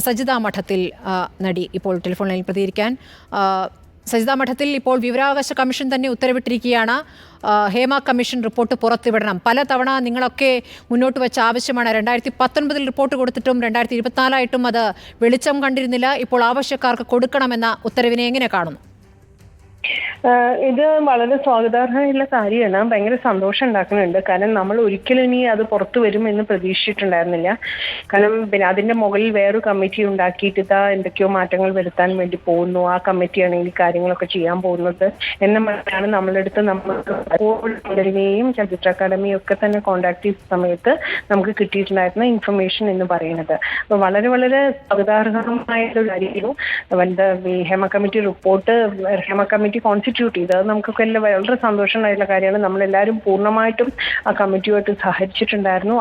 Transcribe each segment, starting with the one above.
സജിത മഠത്തിൽ നടി ഇപ്പോൾ ടെലിഫോൺ ലൈനിൽ പ്രതികരിക്കാൻ. സജിത മഠത്തിൽ ഇപ്പോൾ വിവരാവകാശ കമ്മീഷൻ തന്നെ ഉത്തരവിട്ടിരിക്കുകയാണ്. ഹേമ കമ്മീഷൻ റിപ്പോർട്ട് പുറത്തുവിടണം. പലതവണ നിങ്ങളൊക്കെ മുന്നോട്ട് വെച്ച ആവശ്യമാണ്. 2019 റിപ്പോർട്ട് കൊടുത്തിട്ടും 2024 അത് വെളിച്ചം കണ്ടിരുന്നില്ല. ഇപ്പോൾ ആവശ്യക്കാർക്ക് കൊടുക്കണമെന്ന ഉത്തരവിനെ എങ്ങനെ കാണുന്നു? ഇത് വളരെ സ്വാഗതാർഹമായുള്ള കാര്യമാണ്. ഭയങ്കര സന്തോഷം ഉണ്ടാക്കുന്നുണ്ട്. കാരണം നമ്മൾ ഒരിക്കലും ഇനി അത് പുറത്തു വരും എന്ന് പ്രതീക്ഷിച്ചിട്ടുണ്ടായിരുന്നില്ല. കാരണം പിന്നെ അതിന്റെ മുകളിൽ വേറൊരു കമ്മിറ്റി ഉണ്ടാക്കിയിട്ട് എന്തൊക്കെയോ മാറ്റങ്ങൾ വരുത്താൻ വേണ്ടി പോകുന്നു. ആ കമ്മിറ്റിയാണെങ്കിൽ കാര്യങ്ങളൊക്കെ ചെയ്യാൻ പോകുന്നത് എന്ന മറ്റാണ് നമ്മളെടുത്ത് മുതലിനെയും ചലച്ചിത്ര അക്കാദമിയും ഒക്കെ തന്നെ കോണ്ടാക്ട് ചെയ്ത സമയത്ത് നമുക്ക് കിട്ടിയിട്ടുണ്ടായിരുന്ന ഇൻഫർമേഷൻ എന്ന് പറയുന്നത്. അപ്പൊ വളരെ വളരെ സ്വാഗതാർഹമായൊരു കാര്യവും Hema committee report Hema committee constitute ചെയ്ത് നമുക്കൊക്കെ എല്ലാം വളരെ സന്തോഷമായിട്ടുള്ള കാര്യമാണ്. നമ്മളെല്ലാവരും പൂർണ്ണമായിട്ടും ആ കമ്മിറ്റിയുമായിട്ട് സഹകരിച്ചിട്ടുണ്ടായിരുന്നു.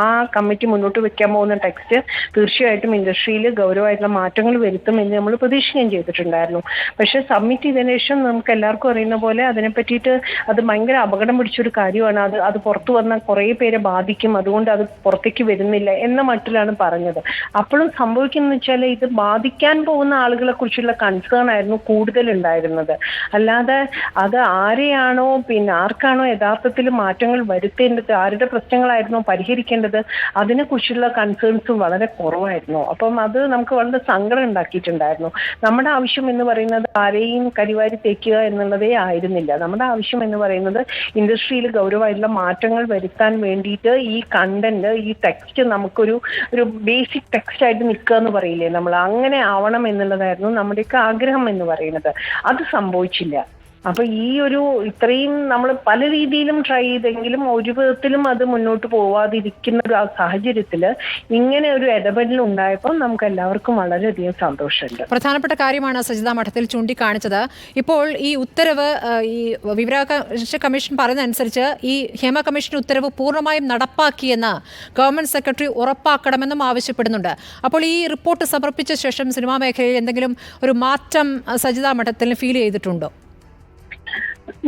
ആ കമ്മിറ്റി മുന്നോട്ട് വെക്കാൻ പോകുന്ന ടെക്സ്റ്റ് തീർച്ചയായിട്ടും ഇൻഡസ്ട്രിയിൽ ഗൗരവമായിട്ടുള്ള മാറ്റങ്ങൾ വരുത്തും എന്ന് നമ്മൾ പ്രതീക്ഷിക്കുകയും ചെയ്തിട്ടുണ്ടായിരുന്നു. പക്ഷെ സബ്മിറ്റ് ചെയ്തതിനു ശേഷം നമുക്ക് എല്ലാവർക്കും അറിയുന്ന പോലെ അതിനെ പറ്റിയിട്ട് അത് ഭയങ്കര അപകടം പിടിച്ചൊരു കാര്യമാണ്. അത് പുറത്തു വന്നാൽ കുറേ പേരെ ബാധിക്കും, അതുകൊണ്ട് അത് പുറത്തേക്ക് വരുന്നില്ല എന്ന മട്ടിലാണ് പറഞ്ഞത്. അപ്പോഴും സംഭവിക്കുന്നത് വെച്ചാൽ ഇത് ബാധിക്കാൻ പോകുന്ന ആളുകളെ കുറിച്ചുള്ള കൺസേൺ ആയിരുന്നു കൂടുതൽ ഉണ്ടായിരുന്നത്. അല്ലാതെ അത് ആരെയാണോ ആർക്കാണോ യഥാർത്ഥത്തിൽ മാറ്റങ്ങൾ വരുത്തേണ്ടത്, ആരുടെ പ്രശ്നങ്ങളായിരുന്നോ പരിഹരിക്കേണ്ടത്, അതിനെക്കുറിച്ചുള്ള കൺസേൺസും വളരെ കുറവായിരുന്നു. അപ്പം അത് നമുക്ക് വളരെ സങ്കടം ഉണ്ടാക്കിയിട്ടുണ്ടായിരുന്നു. നമ്മുടെ ആവശ്യം എന്ന് പറയുന്നത് ആരെയും കരിവാരി തേക്കുക എന്നുള്ളതേ ആയിരുന്നില്ല. നമ്മുടെ ആവശ്യം എന്ന് പറയുന്നത് ഇൻഡസ്ട്രിയിൽ ഗൗരവമായിട്ടുള്ള മാറ്റങ്ങൾ വരുത്താൻ വേണ്ടിയിട്ട് ഈ കണ്ടന്റ്, ഈ ടെക്സ്റ്റ് നമുക്കൊരു ബേസിക് ടെക്സ്റ്റ് ആയിട്ട് നിൽക്കുക എന്ന് പറയില്ലേ നമ്മൾ, അങ്ങനെ ആവണം എന്നുള്ളതായിരുന്നു നമ്മുടെയൊക്കെ ആഗ്രഹം എന്ന് പറയുന്നത്. അത് സംഭവിച്ചില്ല. അപ്പൊ ഈ ഇത്രയും നമ്മൾ പല രീതിയിലും ട്രൈ ചെയ്തെങ്കിലും ഒരു വിധത്തിലും അത് മുന്നോട്ട് പോവാതിരിക്കുന്ന ഒരു സാഹചര്യത്തില് ഇങ്ങനെ ഒരു ഇടപെടൽ ഉണ്ടായപ്പോൾ നമുക്ക് എല്ലാവർക്കും വളരെയധികം സന്തോഷമുണ്ട്. പ്രധാനപ്പെട്ട കാര്യമാണ് സജിത മഠത്തിൽ ചൂണ്ടിക്കാണിച്ചത്. ഇപ്പോൾ ഈ ഉത്തരവ്, ഈ വിവരാവകാശ കമ്മീഷൻ പറയുന്ന അനുസരിച്ച് ഈ ഹേമ കമ്മീഷൻ ഉത്തരവ് പൂർണ്ണമായും നടപ്പാക്കിയെന്ന് ഗവൺമെന്റ് സെക്രട്ടറി ഉറപ്പാക്കണമെന്നും ആവശ്യപ്പെടുന്നുണ്ട്. അപ്പോൾ ഈ റിപ്പോർട്ട് സമർപ്പിച്ച ശേഷം സിനിമാ മേഖലയിൽ എന്തെങ്കിലും ഒരു മാറ്റം സജിത മഠത്തിൽ ഫീൽ ചെയ്തിട്ടുണ്ടോ?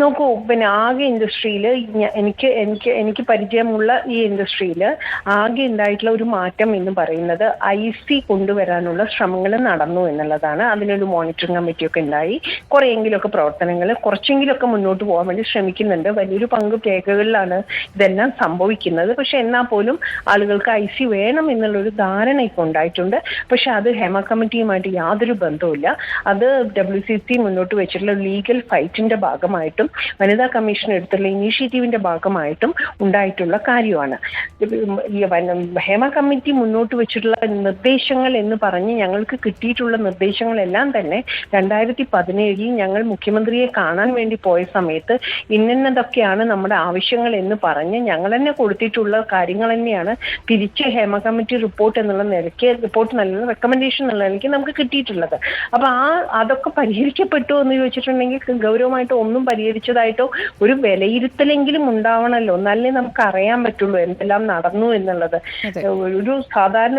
നോക്കൂ, ആകെ ഇൻഡസ്ട്രിയിൽ എനിക്ക് പരിചയമുള്ള ഈ ഇൻഡസ്ട്രിയിൽ ആകെ ഉണ്ടായിട്ടുള്ള ഒരു മാറ്റം എന്ന് പറയുന്നത് IC കൊണ്ടുവരാനുള്ള ശ്രമങ്ങൾ നടന്നു എന്നുള്ളതാണ്. അതിനൊരു മോണിറ്ററിംഗ് കമ്മിറ്റിയൊക്കെ ഉണ്ടായി. കുറേയെങ്കിലുമൊക്കെ പ്രവർത്തനങ്ങൾ കുറച്ചെങ്കിലുമൊക്കെ മുന്നോട്ട് പോകാൻ വേണ്ടി ശ്രമിക്കുന്നുണ്ട്. വലിയൊരു പങ്ക് രേഖകളിലാണ് ഇതെല്ലാം സംഭവിക്കുന്നത്. പക്ഷെ എന്നാൽ പോലും ആളുകൾക്ക് IC വേണം എന്നുള്ളൊരു ധാരണ ഇപ്പോൾ ഉണ്ടായിട്ടുണ്ട്. പക്ഷെ അത് ഹേമ കമ്മിറ്റിയുമായിട്ട് യാതൊരു ബന്ധവുമില്ല. അത് WCC മുന്നോട്ട് വെച്ചിട്ടുള്ള ലീഗൽ ഫൈറ്റിന്റെ ഭാഗമായിട്ടും വനിതാ കമ്മീഷൻ എടുത്തുള്ള ഇനീഷ്യേറ്റീവിന്റെ ഭാഗമായിട്ടും ഉണ്ടായിട്ടുള്ള കാര്യമാണ്. ഹേമ കമ്മിറ്റി മുന്നോട്ട് വെച്ചിട്ടുള്ള നിർദ്ദേശങ്ങൾ എന്ന് പറഞ്ഞ് ഞങ്ങൾക്ക് കിട്ടിയിട്ടുള്ള നിർദ്ദേശങ്ങളെല്ലാം തന്നെ 2017 ഞങ്ങൾ മുഖ്യമന്ത്രിയെ കാണാൻ വേണ്ടി പോയ സമയത്ത് ഇന്നതൊക്കെയാണ് നമ്മുടെ ആവശ്യങ്ങൾ എന്ന് പറഞ്ഞ് ഞങ്ങൾ തന്നെ കൊടുത്തിട്ടുള്ള കാര്യങ്ങൾ തന്നെയാണ് തിരിച്ച് ഹേമ കമ്മിറ്റി റിപ്പോർട്ട് എന്നുള്ള നിലയ്ക്ക്, റിപ്പോർട്ട് നല്ല റെക്കമെൻഡേഷൻ എന്നുള്ള നിലയ്ക്ക് നമുക്ക് കിട്ടിയിട്ടുള്ളത്. അപ്പൊ അതൊക്കെ പരിഹരിക്കപ്പെട്ടു എന്ന് ചോദിച്ചിട്ടുണ്ടെങ്കിൽ ഗൗരവമായിട്ട് ഒന്നും പരിഹരിച്ചതായിട്ടോ ഒരു വിലയിരുത്തലെങ്കിലും ഉണ്ടാവണമല്ലോ, എന്നാലേ നമുക്ക് അറിയാൻ പറ്റുള്ളൂ എന്തെല്ലാം നടന്നു എന്നുള്ളത്. സാധാരണ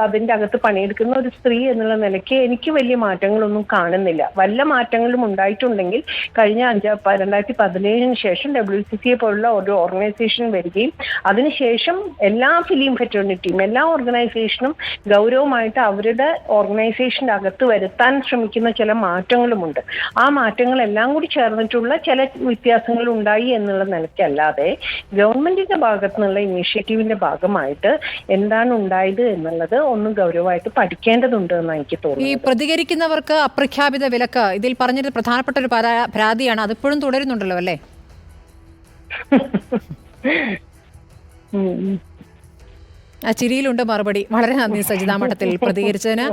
അതിന്റെ അകത്ത് പണിയെടുക്കുന്ന ഒരു സ്ത്രീ എന്നുള്ള നിലയ്ക്ക് എനിക്ക് വലിയ മാറ്റങ്ങളൊന്നും കാണുന്നില്ല. വല്ല മാറ്റങ്ങളും ഉണ്ടായിട്ടുണ്ടെങ്കിൽ കഴിഞ്ഞ 2017 ശേഷം WCC പോലുള്ള ഒരു ഓർഗനൈസേഷൻ വരികയും അതിനുശേഷം എല്ലാ ഫിലിം ഫെറ്റേണിറ്റിയും എല്ലാ ഓർഗനൈസേഷനും ഗൗരവമായിട്ട് അവരുടെ ഓർഗനൈസേഷന്റെ അകത്ത് വരുത്താൻ ശ്രമിക്കുന്ന ചില മാറ്റങ്ങളുമുണ്ട്. ആ മാറ്റങ്ങളെല്ലാം കൂടി ചേർന്നിട്ടുള്ള ചില വ്യത്യാസങ്ങൾ ഉണ്ടായി എന്നുള്ള നിലയ്ക്കല്ലാതെ ഗവൺമെന്റിന്റെ ഭാഗത്തു നിന്നുള്ള ഇനീഷ്യേറ്റീവിന്റെ ഭാഗമായിട്ട് എന്താണ് ഉണ്ടായത് എന്നുള്ളത് ഒന്ന് ഗൗരവമായിട്ട് പഠിക്കേണ്ടതുണ്ട് എന്നാണ് എനിക്ക് തോന്നുന്നത്. ഈ പ്രതികരിക്കുന്നവർക്ക് അപ്രഖ്യാപിത വിലക്ക് ഇതിൽ പറഞ്ഞൊരു പ്രധാനപ്പെട്ട ഒരു പരാതിയാണ്. അതിപ്പോഴും തുടരുന്നുണ്ടല്ലോ അല്ലേ? ആ ചിരിയിലുണ്ട് മറുപടി. വളരെ നന്ദി സജിത മഠത്തിൽ പ്രതികരിച്ചതിന്.